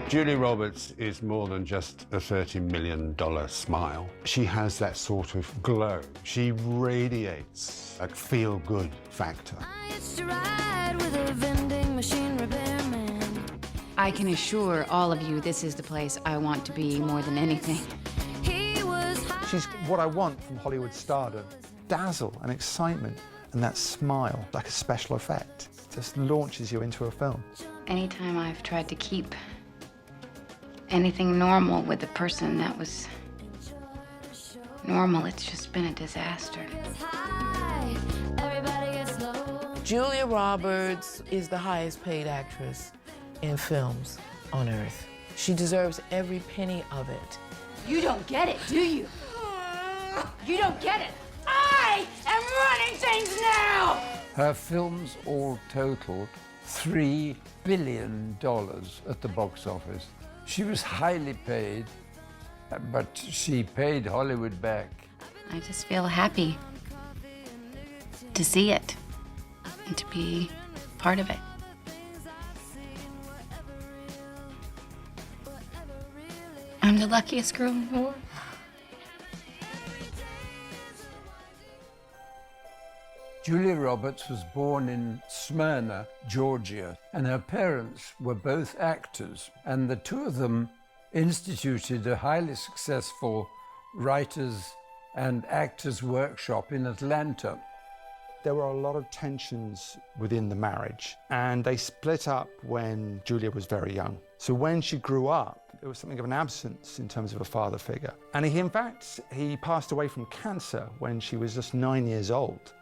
Julia Roberts is more than just a $30 million smile. She has that sort of glow. She radiates a feel-good factor. I used to ride with a vending machine repairman. I can assure all of you this is the place I want to be more than anything. He was She's what I want from Hollywood stardom. Dazzle and excitement and that smile, like a special effect, just launches you into a film. Anytime I've tried to keep anything normal with a person that was normal, it's just been a disaster. high, everybody gets low. Julia Roberts is the highest paid actress in films on earth. She deserves every penny of it. You don't get it, do you? You don't get it. I am running things now! Her films all totaled $3 billion at the box office. She was highly paid, but she paid Hollywood back. I just feel happy to see it and to be part of it. I'm the luckiest girl in the world. Julia Roberts was born in Smyrna, Georgia, and her parents were both actors, and the two of them instituted a highly successful writers and actors workshop in Atlanta. There were a lot of tensions within the marriage, and they split up when Julia was very young. So when she grew up, there was something of an absence in terms of a father figure. And in fact, he passed away from cancer when she was just 9 years old.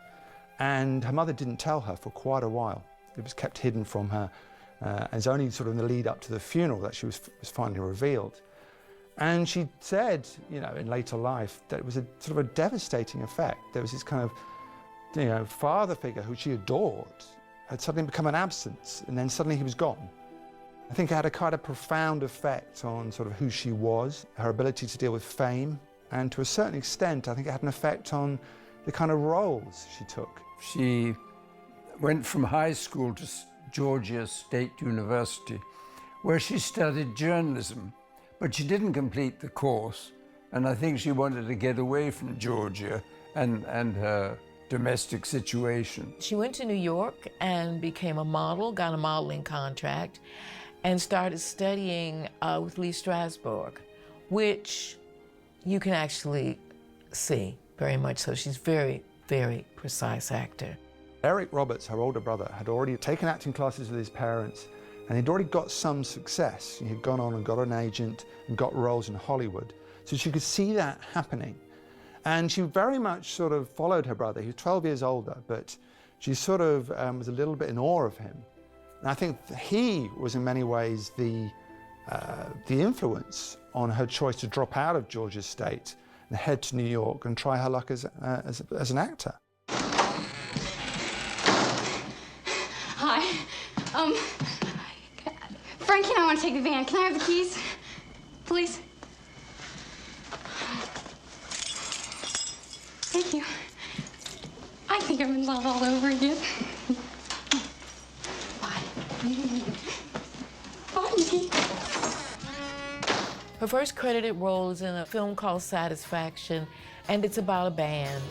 And her mother didn't tell her for quite a while. It was kept hidden from her. And it's only sort of in the lead up to the funeral that she was finally revealed. And she said, you know, in later life, that it was a sort of a devastating effect. There was this kind of, you know, father figure who she adored had suddenly become an absence, and then suddenly he was gone. I think it had a kind of profound effect on sort of who she was, her ability to deal with fame, and to a certain extent, I think it had an effect on the kind of roles she took. She went from high school to Georgia State University, where she studied journalism, but she didn't complete the course, and I think she wanted to get away from Georgia and her domestic situation. She went to New York and became a model, got a modeling contract, and started studying with Lee Strasberg, which you can actually see very much so. She's very, very precise actor. Eric Roberts, her older brother, had already taken acting classes with his parents, and he'd already got some success. He had gone on and got an agent and got roles in Hollywood. So she could see that happening. And she very much sort of followed her brother. He was 12 years older, but she sort of was a little bit in awe of him. And I think he was in many ways the influence on her choice to drop out of Georgia State and head to New York and try her luck as an actor. Hi. Frankie and I want to take the van. Can I have the keys, please? Thank you. I think I'm in love all over again. Bye. Bye, Nikki. Her first credited role is in a film called Satisfaction, and it's about a band.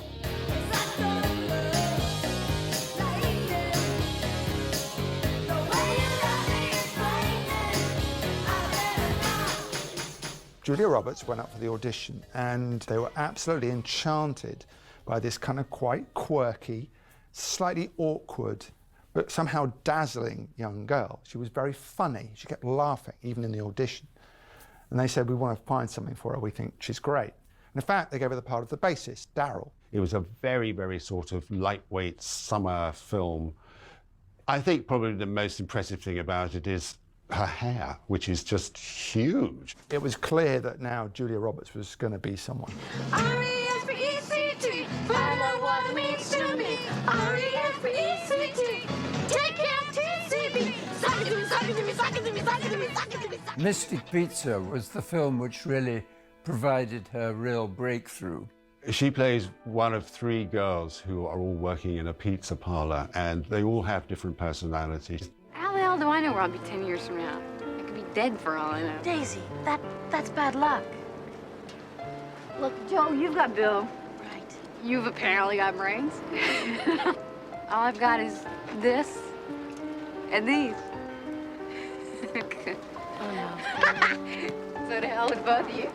Julia Roberts went up for the audition, and they were absolutely enchanted by this kind of quite quirky, slightly awkward, but somehow dazzling young girl. She was very funny. She kept laughing, even in the audition. And they said, we want to find something for her. We think she's great. And in fact, they gave her the part of the bassist, Daryl. It was a very, very sort of lightweight summer film. I think probably the most impressive thing about it is her hair, which is just huge. It was clear that now Julia Roberts was going to be someone. R-E-S-P-E-C-T, find out what it means to me. R-E-S-P-E-C-T, take care of T-C-B. Suck it to me, suck it to me, suck it to me, suck it to me, suck it to me, suck it. Mystic Pizza was the film which really provided her real breakthrough. She plays one of three girls who are all working in a pizza parlor, and they all have different personalities. How the hell do I know where I'll be 10 years from now? I could be dead for all I know. Daisy, that's bad luck. Look, Joe, you've got Bill. Right. You've apparently got brains. All I've got is this and these. Oh, no. So to hell with both of you.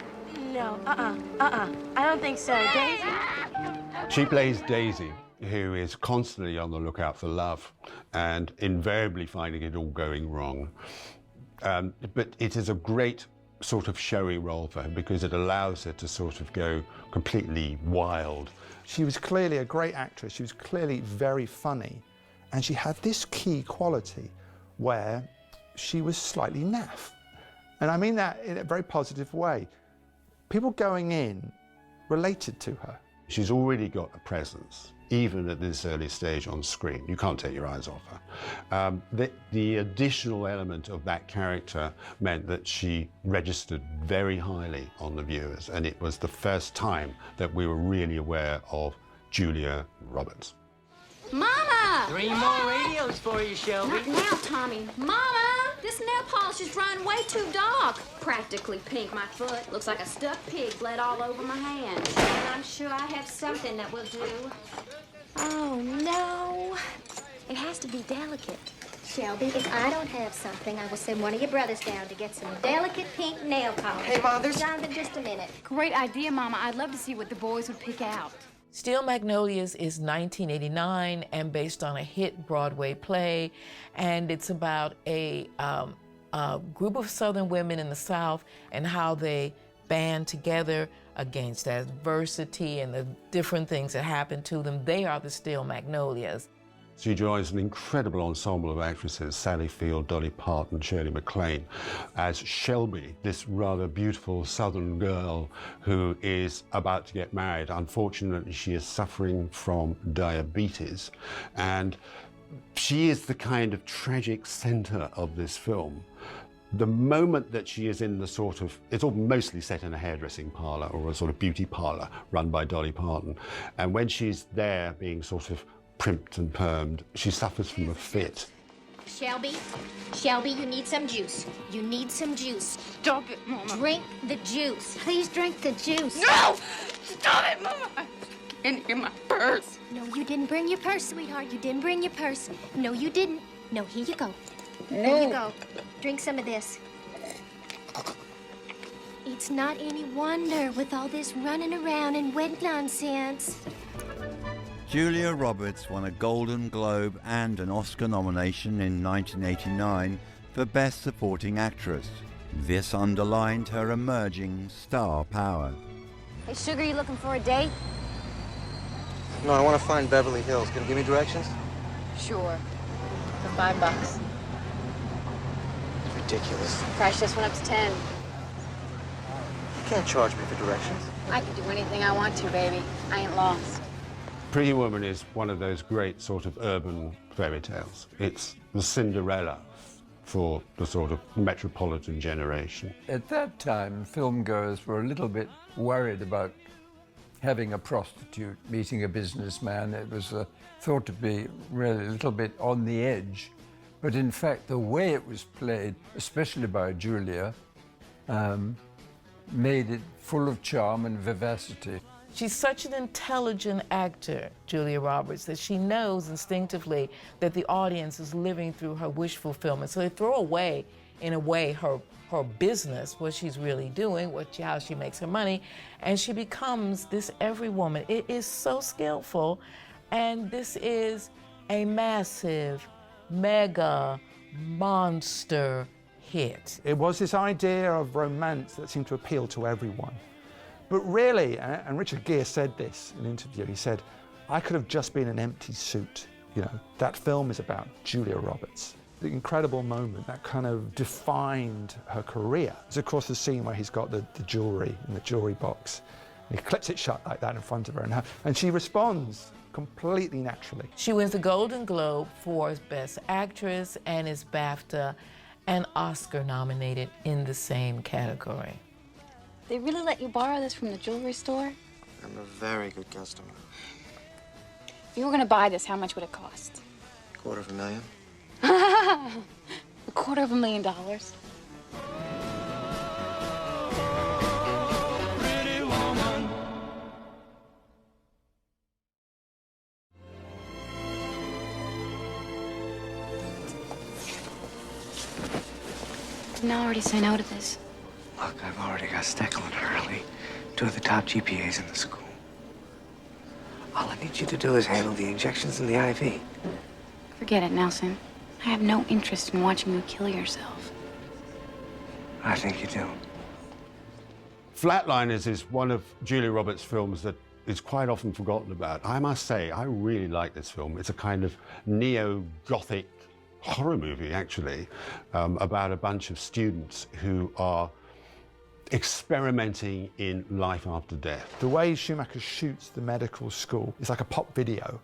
No, I don't think so. Daisy? She plays Daisy, who is constantly on the lookout for love and invariably finding it all going wrong. But it is a great sort of showy role for her because it allows her to sort of go completely wild. She was clearly a great actress. She was clearly very funny. And she had this key quality where she was slightly naff. And I mean that in a very positive way. People going in related to her. She's already got a presence, even at this early stage on screen. You can't take your eyes off her. The additional element of that character meant that she registered very highly on the viewers, and it was the first time that we were really aware of Julia Roberts. Mama! 3 more radios for you, Shelby. Not now, Tommy. Mama! This nail polish is running way too dark. Practically pink, my foot. Looks like a stuffed pig bled all over my hand. And I'm sure I have something that will do. Oh, no. It has to be delicate. Shelby, if I don't have something, I will send one of your brothers down to get some delicate pink nail polish. Hey, Mom, there's... Jonathan, just a minute. Great idea, Mama. I'd love to see what the boys would pick out. Steel Magnolias is 1989 and based on a hit Broadway play, and it's about a group of Southern women in the South and how they band together against adversity and the different things that happen to them. They are the Steel Magnolias. She joins an incredible ensemble of actresses, Sally Field, Dolly Parton, Shirley MacLaine, as Shelby, this rather beautiful Southern girl who is about to get married. Unfortunately, she is suffering from diabetes, and she is the kind of tragic center of this film. The moment that she is in the sort of, it's all mostly set in a hairdressing parlor or a sort of beauty parlor run by Dolly Parton, and when she's there being sort of primped and permed, she suffers from a fit. Shelby, you need some juice. You need some juice. Stop it, Mama. Drink the juice. Please drink the juice. No! Stop it, Mama! In my purse. No, you didn't bring your purse, sweetheart. You didn't bring your purse. No, you didn't. No, here you go. Here you go. Drink some of this. It's not any wonder with all this running around and wet nonsense. Julia Roberts won a Golden Globe and an Oscar nomination in 1989 for Best Supporting Actress. This underlined her emerging star power. Hey, Sugar, you looking for a date? No, I want to find Beverly Hills. Can you give me directions? Sure. For $5. It's ridiculous. Price just went up to 10. You can't charge me for directions. I can do anything I want to, baby. I ain't lost. Pretty Woman is one of those great sort of urban fairy tales. It's the Cinderella for the sort of metropolitan generation. At that time, filmgoers were a little bit worried about having a prostitute meeting a businessman. It was thought to be really a little bit on the edge. But in fact, the way it was played, especially by Julia, made it full of charm and vivacity. She's such an intelligent actor, Julia Roberts, that she knows instinctively that the audience is living through her wish fulfillment. So they throw away, in a way, her business, what she's really doing, how she makes her money, and she becomes this every woman. It is so skillful, and this is a massive, mega, monster hit. It was this idea of romance that seemed to appeal to everyone. But really, and Richard Gere said this in an interview, he said, I could have just been an empty suit. You know, that film is about Julia Roberts. The incredible moment that kind of defined her career. There's of course the scene where he's got the jewelry in the jewelry box. And he clips it shut like that in front of her, and she responds completely naturally. She wins the Golden Globe for Best Actress and is BAFTA and Oscar nominated in the same category. They really let you borrow this from the jewelry store? I'm a very good customer. If you were gonna buy this, how much would it cost? $250,000. $250,000. Didn't I already say no to this? Look, I've already got Steckel and Hurley, two of the top GPAs in the school. All I need you to do is handle the injections and the IV. Forget it, Nelson. I have no interest in watching you kill yourself. I think you do. Flatliners is one of Julia Roberts' films that is quite often forgotten about. I must say, I really like this film. It's a kind of neo-Gothic horror movie, actually, about a bunch of students who are experimenting in life after death. The way Schumacher shoots the medical school is like a pop video,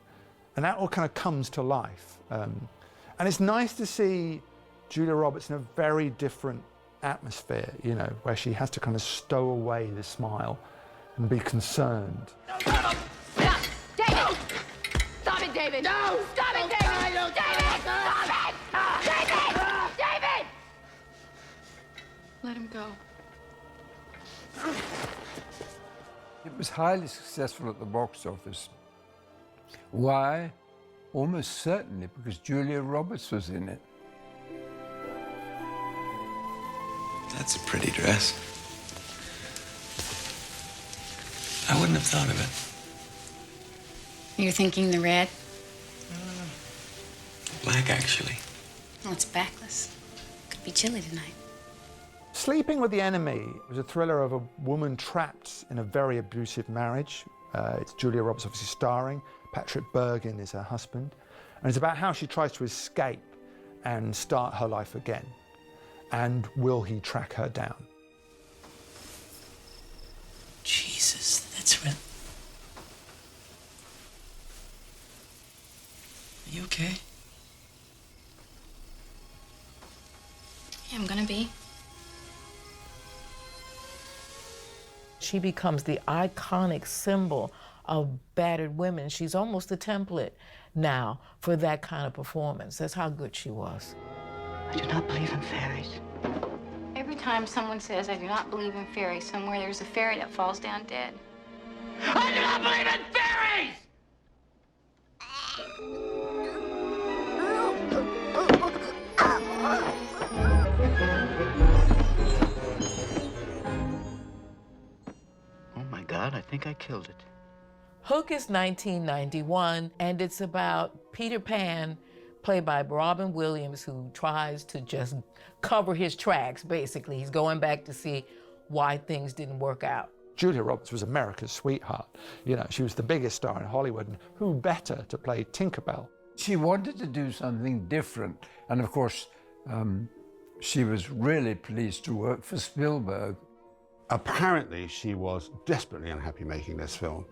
and that all kind of comes to life. And it's nice to see Julia Roberts in a very different atmosphere, you know, where she has to kind of stow away the smile and be concerned. Stop! David! Stop it, David! No! Stop it, David! David! Stop it! David! David! Let him go. It was highly successful at the box office. Why? Almost certainly because Julia Roberts was in it. That's a pretty dress. I wouldn't have thought of it. You're thinking the red? Black, actually. Well, it's backless. Could be chilly tonight. Sleeping with the Enemy was a thriller of a woman trapped in a very abusive marriage. It's Julia Roberts obviously starring. Patrick Bergin is her husband. And it's about how she tries to escape and start her life again. And will he track her down? Jesus, that's real. Are you okay? Yeah, I'm gonna be. She becomes the iconic symbol of battered women. She's almost a template now for that kind of performance. That's how good she was. I do not believe in fairies. Every time someone says, I do not believe in fairies, somewhere there's a fairy that falls down dead. I do not believe in fairies! Oh my God, I think I killed it. Hook is 1991, and it's about Peter Pan, played by Robin Williams, who tries to just cover his tracks, basically. He's going back to see why things didn't work out. Julia Roberts was America's sweetheart. You know, she was the biggest star in Hollywood, and who better to play Tinkerbell? She wanted to do something different. And of course, she was really pleased to work for Spielberg. Apparently, she was desperately unhappy making this film.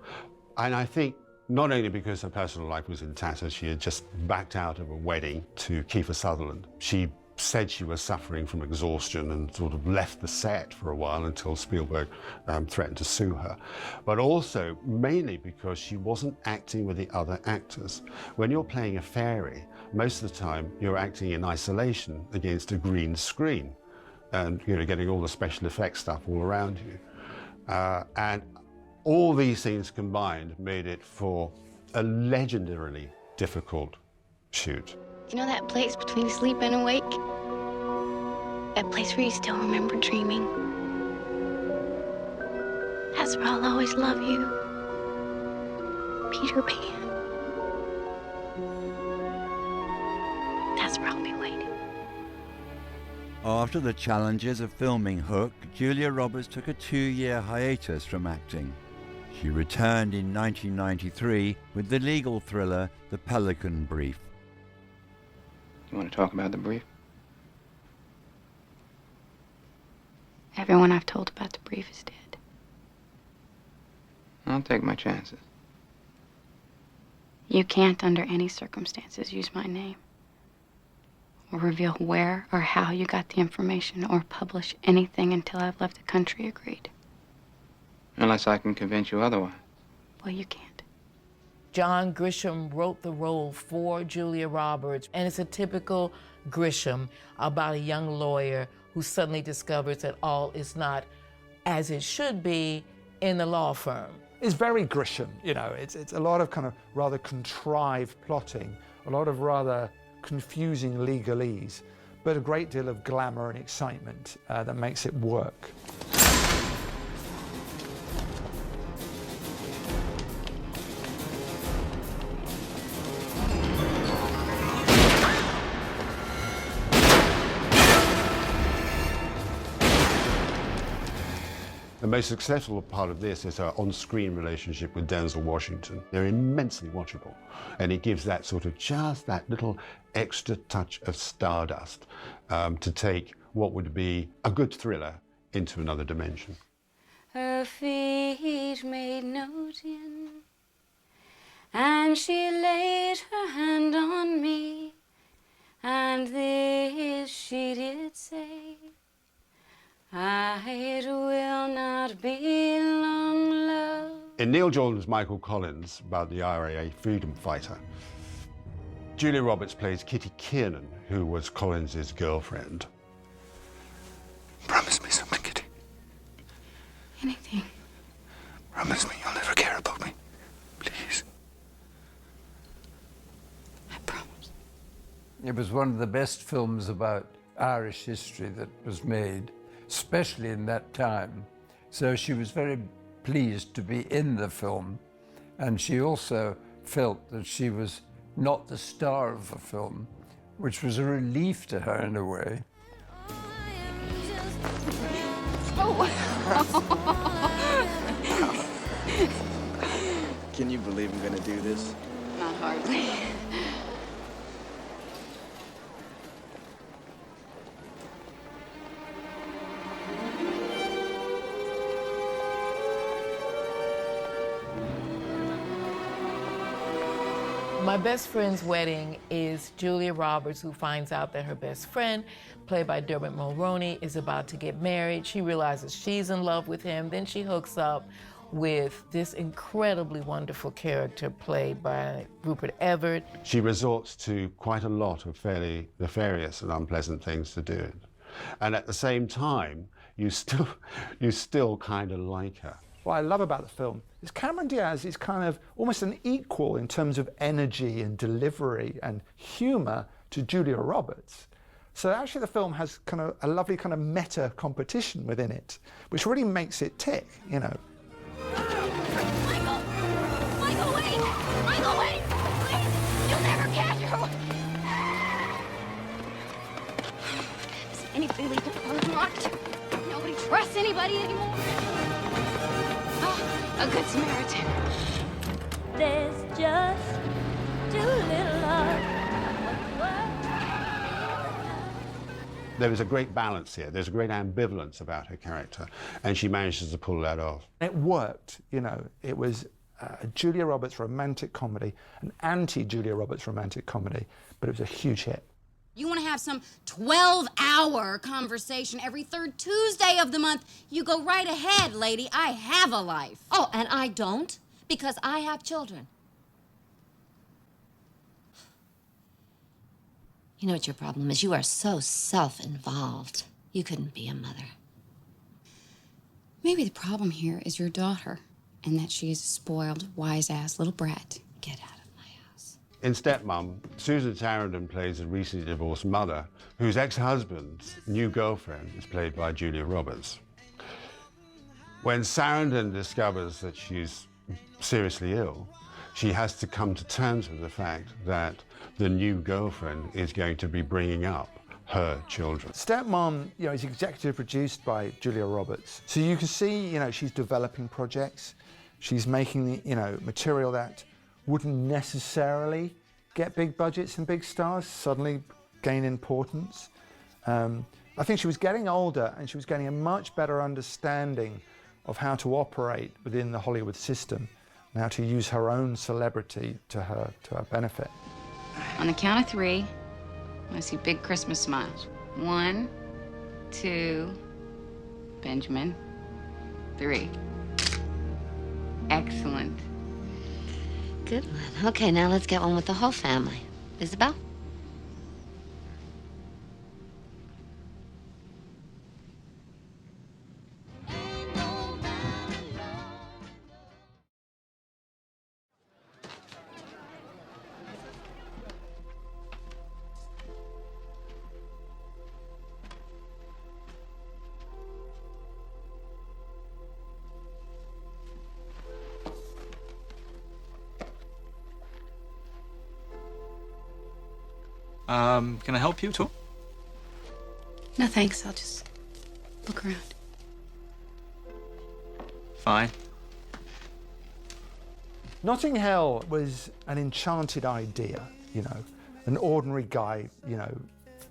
And I think not only because her personal life was in tatters, she had just backed out of a wedding to Kiefer Sutherland. She said she was suffering from exhaustion and sort of left the set for a while until Spielberg threatened to sue her. But also, mainly because she wasn't acting with the other actors. When you're playing a fairy, most of the time you're acting in isolation against a green screen and, you know, getting all the special effects stuff all around you. And all these things combined made it for a legendarily difficult shoot. You know that place between sleep and awake? That place where you still remember dreaming? That's where I'll always love you. Peter Pan. That's where I'll be waiting. After the challenges of filming Hook, Julia Roberts took a 2-year hiatus from acting. She returned in 1993 with the legal thriller The Pelican Brief. You want to talk about the brief? Everyone I've told about the brief is dead. I'll take my chances. You can't, under any circumstances, use my name, or reveal where or how you got the information, or publish anything until I've left the country, agreed? Unless I can convince you otherwise. Well, you can't. John Grisham wrote the role for Julia Roberts, and it's a typical Grisham about a young lawyer who suddenly discovers that all is not as it should be in the law firm. It's very Grisham, you know, it's a lot of kind of rather contrived plotting, a lot of rather confusing legalese, but a great deal of glamour and excitement that makes it work. The most successful part of this is her on-screen relationship with Denzel Washington. They're immensely watchable, and it gives that sort of just that little extra touch of stardust to take what would be a good thriller into another dimension. Her feet made no din, and she laid her hand on me, and this she did say, it will not be long, love. In Neil Jordan's Michael Collins, about the IRA freedom fighter, Julia Roberts plays Kitty Kiernan, who was Collins's girlfriend. Promise me something, Kitty. Anything. Promise me you'll never care about me. Please. I promise. It was one of the best films about Irish history that was made, especially in that time. So she was very pleased to be in the film, and she also felt that she was not the star of the film, which was a relief to her in a way. Can you believe I'm gonna do this? Not hardly. My best friend's wedding is Julia Roberts, who finds out that her best friend, played by Dermot Mulroney, is about to get married. She realizes she's in love with him. Then she hooks up with this incredibly wonderful character played by Rupert Everett. She resorts to quite a lot of fairly nefarious and unpleasant things to do it. And at the same time, you still kind of like her. What I love about the film is Cameron Diaz is kind of almost an equal in terms of energy and delivery and humor to Julia Roberts. So actually the film has kind of a lovely kind of meta competition within it, which really makes it tick, you know. Michael! Michael, wait! Michael, wait! Please! You'll never catch her! Does anybody leave the door unlocked? Nobody trusts anybody anymore. Oh, a good Samaritan. There's just too little love. There is a great balance here. There's a great ambivalence about her character, and she manages to pull that off. It worked, you know. It was a Julia Roberts romantic comedy, an anti-Julia Roberts romantic comedy, but it was a huge hit. You want to have some 12-hour conversation every third Tuesday of the month, you go right ahead, lady. I have a life. Oh, and I don't, because I have children. You know what your problem is? You are so self-involved. You couldn't be a mother. Maybe the problem here is your daughter, and that she is a spoiled, wise-ass little brat. Get out of my house. In Stepmom, Susan Sarandon plays a recently divorced mother whose ex-husband's new girlfriend is played by Julia Roberts. When Sarandon discovers that she's seriously ill, she has to come to terms with the fact that the new girlfriend is going to be bringing up her children. Stepmom, you know, is executive produced by Julia Roberts. So you can see, you know, she's developing projects. She's making the, you know, material that wouldn't necessarily get big budgets and big stars suddenly gain importance. I think she was getting older and she was getting a much better understanding of how to operate within the Hollywood system and how to use her own celebrity to her benefit. On the count of 3, I see big Christmas smiles. 1, 2, Benjamin, 3. Excellent. Good one. Okay, now let's get one with the whole family. Isabel? Can I help you at all? No, thanks. I'll just look around. Fine. Notting Hill was an enchanted idea, you know, an ordinary guy, you know,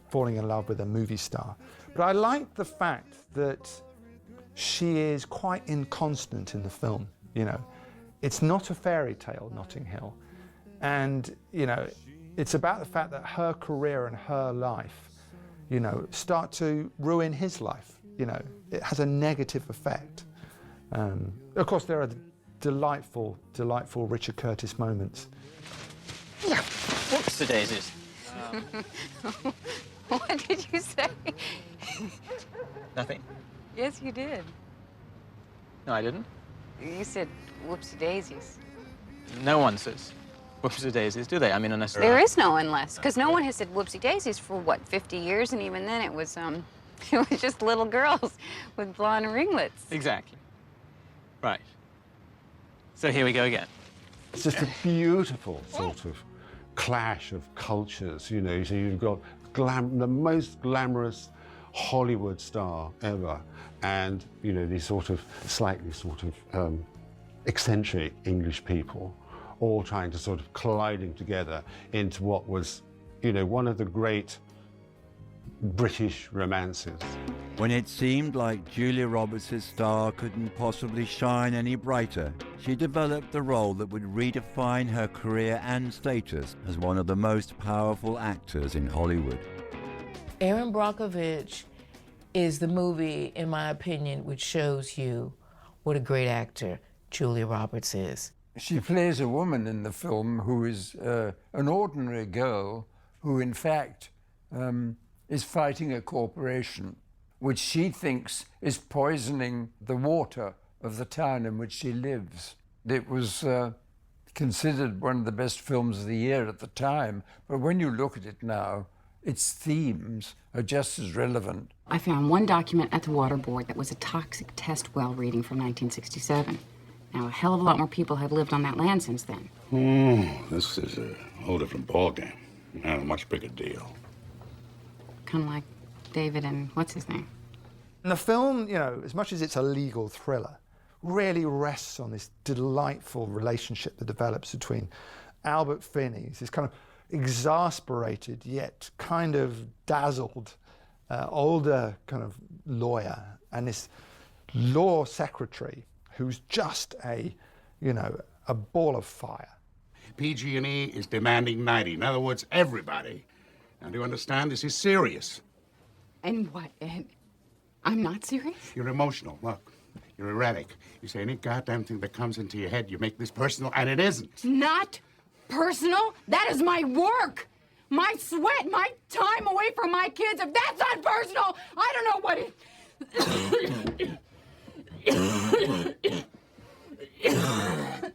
falling in love with a movie star. But I like the fact that she is quite inconstant in the film, you know. It's not a fairy tale, Notting Hill. And, you know, it's about the fact that her career and her life, you know, start to ruin his life, you know. It has a negative effect. Of course, there are delightful, delightful Richard Curtis moments. Yeah. Whoops, the daisies. What did you say? Nothing. Yes, you did. No, I didn't. You said whoopsie daisies. No one says whoops, the daisies, do they? I mean, unless There is no unless, because no one has said whoopsie daisies for what, 50 years, and even then it was just little girls with blonde ringlets. Exactly. Right. So here we go again. It's just a beautiful sort of clash of cultures, you know. So you've got the most glamorous Hollywood star ever, and, you know, these sort of slightly sort of eccentric English people, all trying to sort of colliding together into what was, you know, one of the great British romances. When it seemed like Julia Roberts' star couldn't possibly shine any brighter, she developed the role that would redefine her career and status as one of the most powerful actors in Hollywood. Erin Brockovich is the movie, in my opinion, which shows you what a great actor Julia Roberts is. She plays a woman in the film who is an ordinary girl who, in fact, is fighting a corporation which she thinks is poisoning the water of the town in which she lives. It was considered one of the best films of the year at the time, but when you look at it now, its themes are just as relevant. I found one document at the water board that was a toxic test well reading from 1967. Now, a hell of a lot more people have lived on that land since then. This is a whole different ballgame. And a much bigger deal. Kind of like David and what's his name? And the film, you know, as much as it's a legal thriller, really rests on this delightful relationship that develops between Albert Finney, this kind of exasperated yet kind of dazzled older kind of lawyer, and this law secretary who's just a, you know, a ball of fire. PG&E is demanding 90. In other words, everybody. Now, do you understand? This is serious. And what, Ed? I'm not serious? You're emotional. Look, you're erratic. You say any goddamn thing that comes into your head, you make this personal, and it isn't. Not personal? That is my work! My sweat, my time away from my kids. If that's not personal, I don't know what it...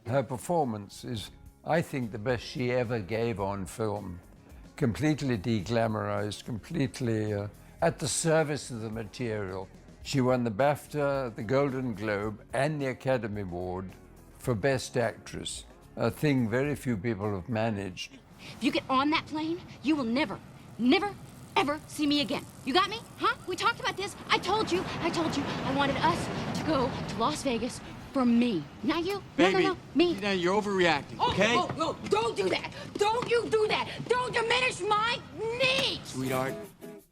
Her performance is, I think, the best she ever gave on film. Completely deglamorized, completely at the service of the material. She won the BAFTA, the Golden Globe, and the Academy Award for Best Actress, a thing very few people have managed. If you get on that plane, you will never, ever see me again. You got me? Huh? We talked about this. I told you I wanted us to go to Las Vegas for me. Not you. Baby, No, me. Now you're overreacting, okay? Oh, no, don't do that. Don't you do that. Don't diminish my needs. Sweetheart.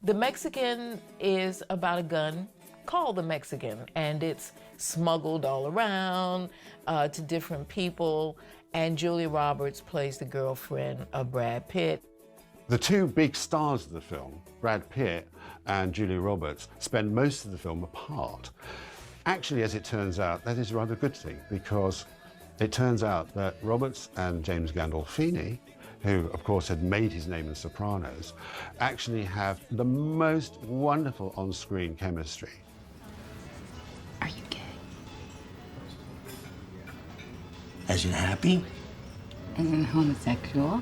The Mexican is about a gun called the Mexican, and it's smuggled all around to different people, and Julia Roberts plays the girlfriend of Brad Pitt. The two big stars of the film, Brad Pitt and Julia Roberts, spend most of the film apart. Actually, as it turns out, that is a rather good thing, because it turns out that Roberts and James Gandolfini, who of course had made his name in Sopranos, actually have the most wonderful on-screen chemistry. Are you gay? As in happy? As in homosexual?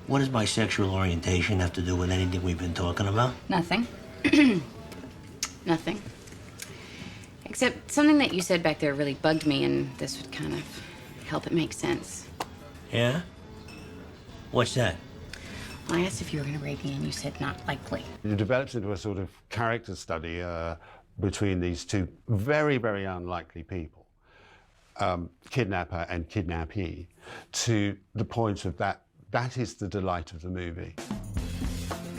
What does my sexual orientation have to do with anything we've been talking about? Nothing. Nothing. Except something that you said back there really bugged me, and this would kind of help it make sense. Yeah? What's that? I asked if you were going to rape me, and you said not likely. It develops into a sort of character study between these two very, very unlikely people, kidnapper and kidnappee, to the point of that is the delight of the movie.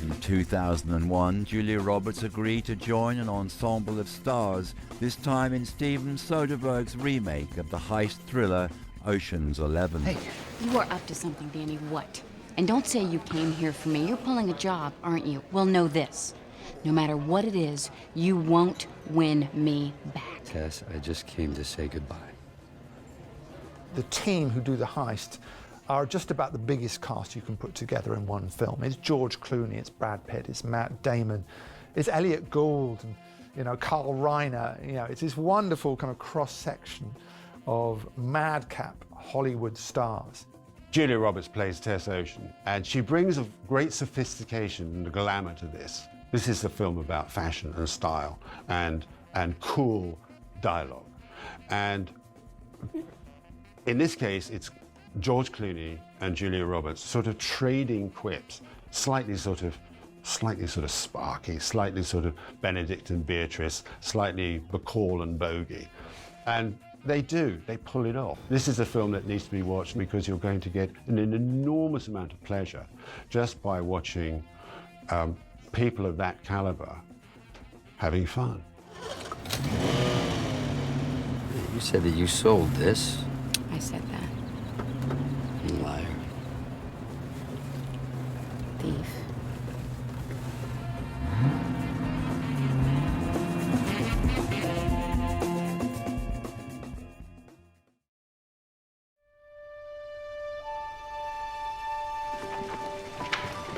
In 2001, Julia Roberts agreed to join an ensemble of stars, this time in Steven Soderbergh's remake of the heist thriller Ocean's 11. Hey, you are up to something, Danny. What? And don't say you came here for me. You're pulling a job, aren't you? Well, know this. No matter what it is, you won't win me back. Tess, I just came to say goodbye. The team who do the heist are just about the biggest cast you can put together in one film. It's George Clooney, it's Brad Pitt, it's Matt Damon, it's Elliot Gould, and, you know, Carl Reiner. You know, it's this wonderful kind of cross-section of madcap Hollywood stars. Julia Roberts plays Tess Ocean, and she brings a great sophistication and glamour to this. This is a film about fashion and style and cool dialogue. And in this case, it's George Clooney and Julia Roberts sort of trading quips, slightly sort of sparky, slightly sort of Benedict and Beatrice, slightly Bacall and Bogey. And they pull it off. This is a film that needs to be watched because you're going to get an enormous amount of pleasure just by watching people of that caliber having fun. You said that you sold this. I said that. You liar. Thief.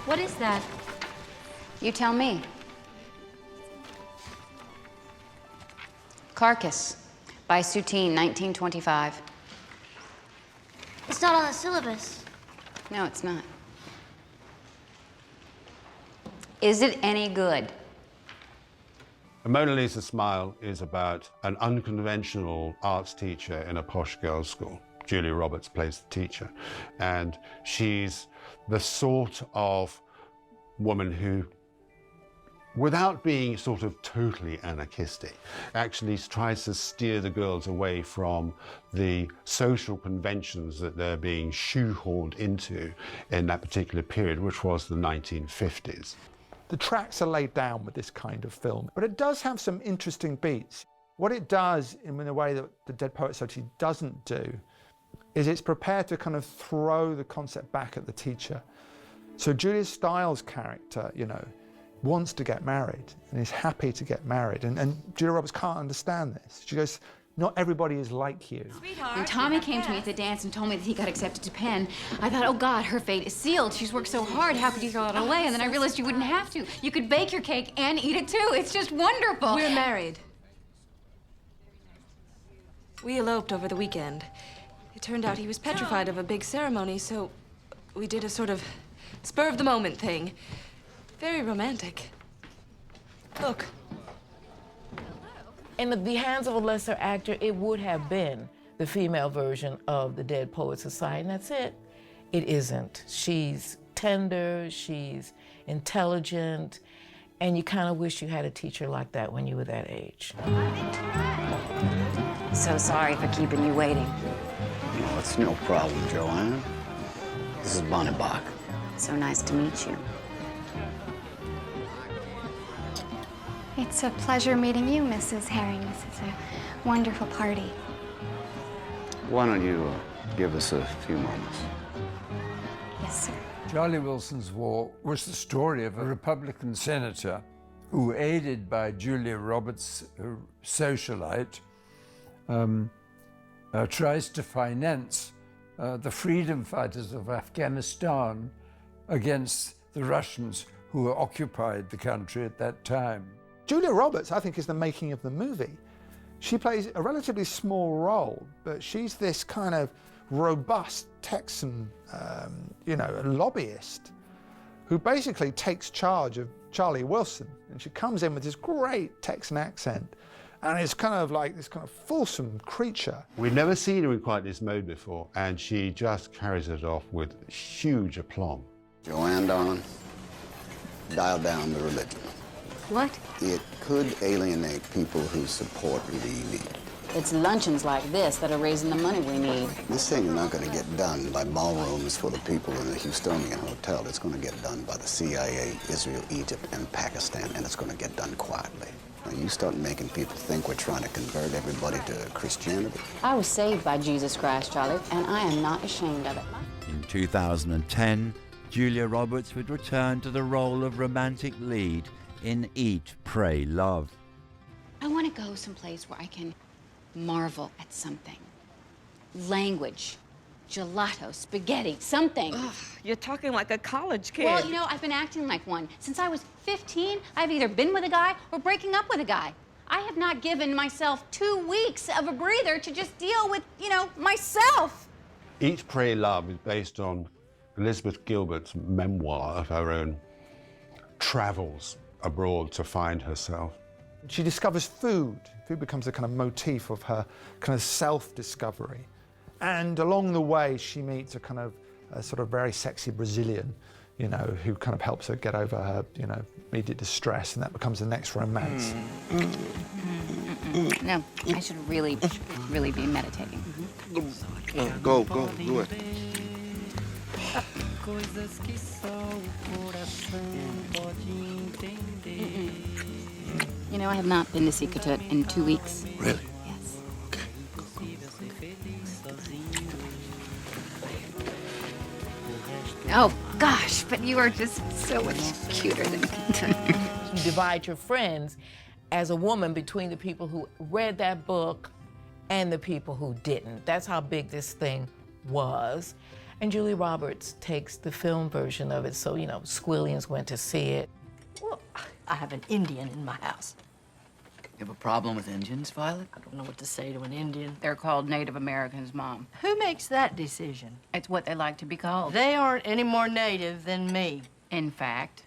What is that? You tell me. Carcass by Soutine, 1925. It's not on the syllabus. No, it's not. Is it any good? A Mona Lisa Smile is about an unconventional arts teacher in a posh girls' school. Julia Roberts plays the teacher, and she's the sort of woman who, without being sort of totally anarchistic, actually tries to steer the girls away from the social conventions that they're being shoehorned into in that particular period, which was the 1950s. The tracks are laid down with this kind of film, but it does have some interesting beats. What it does, in a way that the Dead Poets Society doesn't do, is it's prepared to kind of throw the concept back at the teacher. So Julia Stiles' character, you know, wants to get married and is happy to get married. And Julia Roberts can't understand this. She goes, not everybody is like you. When Tommy came to me at the dance and told me that he got accepted to Penn, I thought, oh God, her fate is sealed. She's worked so hard, how could you throw it away? And then I realized you wouldn't have to. You could bake your cake and eat it too. It's just wonderful. We're married. We eloped over the weekend. It turned out he was petrified of a big ceremony, so we did a sort of spur-of-the-moment thing. Very romantic. Look. In the hands of a lesser actor, it would have been the female version of the Dead Poets Society, and that's it. It isn't. She's tender, she's intelligent, and you kind of wish you had a teacher like that when you were that age. So sorry for keeping you waiting. No, it's no problem, Joanna. This is Bonnebach. So nice to meet you. It's a pleasure meeting you, Mrs. Herring. This is a wonderful party. Why don't you give us a few moments? Yes, sir. Charlie Wilson's War was the story of a Republican senator who, aided by Julia Roberts, a socialite, tries to finance the freedom fighters of Afghanistan against the Russians who occupied the country at that time. Julia Roberts, I think, is the making of the movie. She plays a relatively small role, but she's this kind of robust Texan, lobbyist who basically takes charge of Charlie Wilson. And she comes in with this great Texan accent And it's kind of like this kind of fulsome creature. We've never seen her in quite this mode before, and she just carries it off with huge aplomb. Joanne, darling, dial down the religion. What? It could alienate people who support the elite. It's luncheons like this that are raising the money we need. This thing is not going to get done by ballrooms full of people in a Houstonian hotel. It's going to get done by the CIA, Israel, Egypt, and Pakistan, and it's going to get done quietly. Now, you start making people think we're trying to convert everybody to Christianity. I was saved by Jesus Christ, Charlie, and I am not ashamed of it. In 2010, Julia Roberts would return to the role of romantic lead in Eat, Pray, Love. I want to go someplace where I can marvel at something. Language, gelato, spaghetti, something. Ugh, you're talking like a college kid. Well, you know, I've been acting like one. Since I was 15, I've either been with a guy or breaking up with a guy. I have not given myself 2 weeks of a breather to just deal with, you know, myself. Eat, Pray, Love is based on Elizabeth Gilbert's memoir of her own travels abroad to find herself. She discovers food. Food becomes a kind of motif of her kind of self-discovery. And along the way, she meets a sort of very sexy Brazilian, you know, who kind of helps her get over her, you know, immediate distress, and that becomes the next romance. No, I should really be meditating. Go, do it. You know, I have not been to Sikatut in 2 weeks. Really? Yes. Oh, gosh, but you are just so much cuter than You divide your friends as a woman between the people who read that book and the people who didn't. That's how big this thing was. And Julia Roberts takes the film version of it, so, you know, squillions went to see it. Well, I have an Indian in my house. You have a problem with Indians, Violet? I don't know what to say to an Indian. They're called Native Americans, Mom. Who makes that decision? It's what they like to be called. They aren't any more native than me. In fact,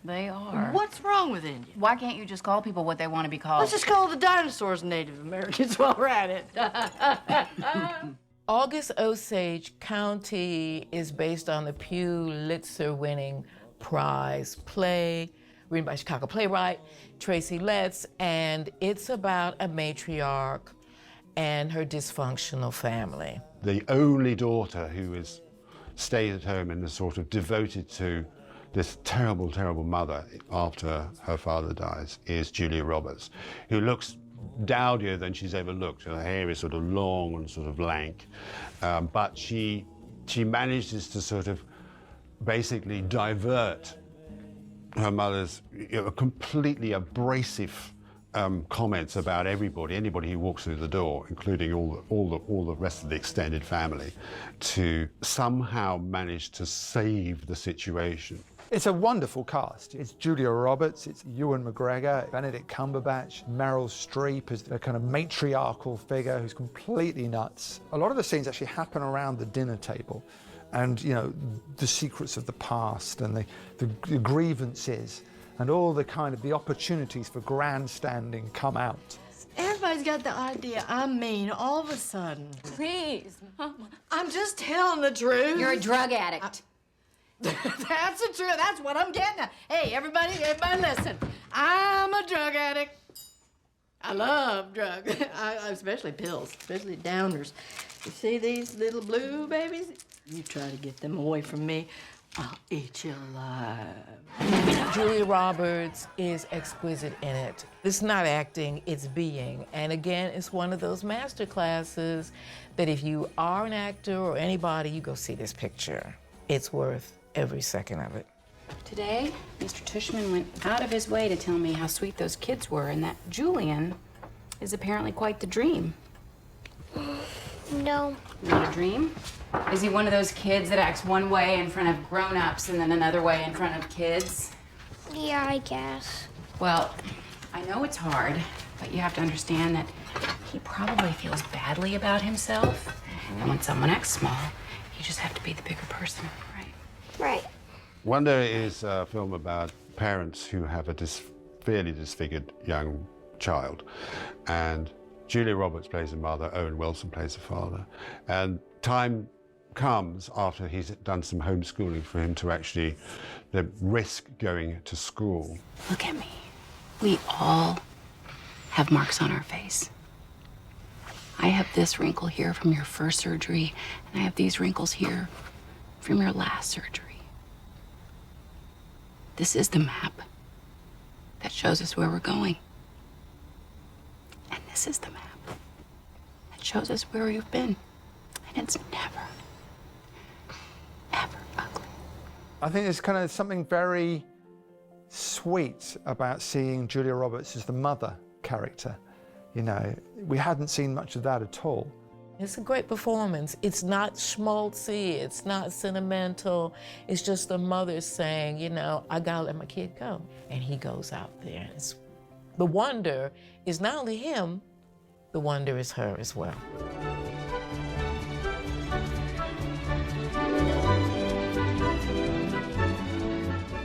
they are. What's wrong with Indians? Why can't you just call people what they want to be called? Let's just call the dinosaurs Native Americans while we're at it. August Osage County is based on the Pulitzer-winning prize play written by Chicago playwright Tracy Letts, and it's about a matriarch and her dysfunctional family. The only daughter who stays at home and is sort of devoted to this terrible, terrible mother after her father dies is Julia Roberts, who looks dowdier than she's ever looked. Her hair is sort of long and sort of lank, but she manages to sort of basically divert her mother's completely abrasive comments about anybody who walks through the door, including all the rest of the extended family, to somehow manage to save the situation. It's a wonderful cast. It's Julia Roberts, it's Ewan McGregor, Benedict Cumberbatch, Meryl Streep as a kind of matriarchal figure who's completely nuts. A lot of the scenes actually happen around the dinner table, and you know, the secrets of the past and the grievances and all the kind of the opportunities for grandstanding come out. Everybody's got the idea I'm mean all of a sudden. Please, Mama. I'm just telling the truth. You're a drug addict. That's the truth. That's what I'm getting at. Hey, everybody listen. I'm a drug addict. I love drugs, especially pills, especially downers. You see these little blue babies? You try to get them away from me, I'll eat you alive. Julia Roberts is exquisite in it. It's not acting, it's being. And again, it's one of those master classes that if you are an actor or anybody, you go see this picture. It's worth every second of it. Today, Mr. Tushman went out of his way to tell me how sweet those kids were and that Julian is apparently quite the dream. No. Not a dream? Is he one of those kids that acts one way in front of grown-ups and then another way in front of kids? Yeah, I guess. Well, I know it's hard, but you have to understand that he probably feels badly about himself. And when someone acts small, you just have to be the bigger person, right? Right. Wonder is a film about parents who have a fairly disfigured young child. And Julia Roberts plays the mother, Owen Wilson plays the father. And time comes after he's done some homeschooling for him to actually risk going to school. Look at me. We all have marks on our face. I have this wrinkle here from your first surgery, and I have these wrinkles here from your last surgery. This is the map that shows us where we're going. And this is the map that shows us where we've been. And it's never, ever ugly. I think there's kind of something very sweet about seeing Julia Roberts as the mother character. You know, we hadn't seen much of that at all. It's a great performance. It's not schmaltzy, it's not sentimental. It's just the mother saying, you know, I gotta let my kid go. And he goes out there. The wonder is not only him, the wonder is her as well.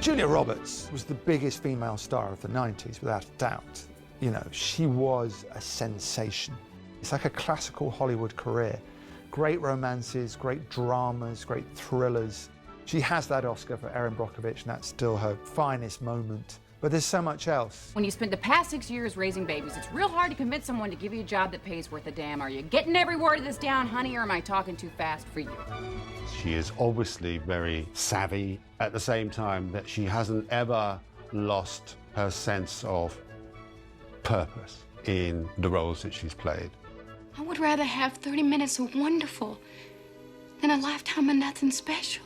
Julia Roberts was the biggest female star of the 90s, without a doubt. You know, she was a sensation. It's like a classical Hollywood career. Great romances, great dramas, great thrillers. She has that Oscar for Erin Brockovich, and that's still her finest moment. But there's so much else. When you spend the past 6 years raising babies, it's real hard to convince someone to give you a job that pays worth a damn. Are you getting every word of this down, honey, or am I talking too fast for you? She is obviously very savvy, at the same time that she hasn't ever lost her sense of purpose in the roles that she's played. I would rather have 30 minutes of wonderful than a lifetime of nothing special.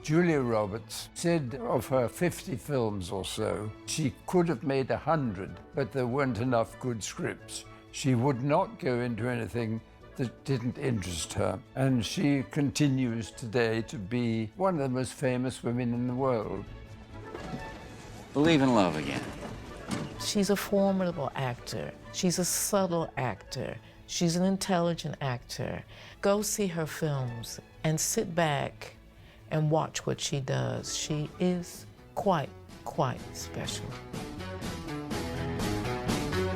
Julia Roberts said of her 50 films or so, she could have made 100, but there weren't enough good scripts. She would not go into anything that didn't interest her. And she continues today to be one of the most famous women in the world. Believe in love again. She's a formidable actor. She's a subtle actor. She's an intelligent actor. Go see her films and sit back and watch what she does. She is quite special.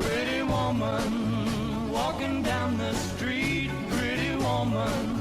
Pretty woman, walking down the street, pretty woman.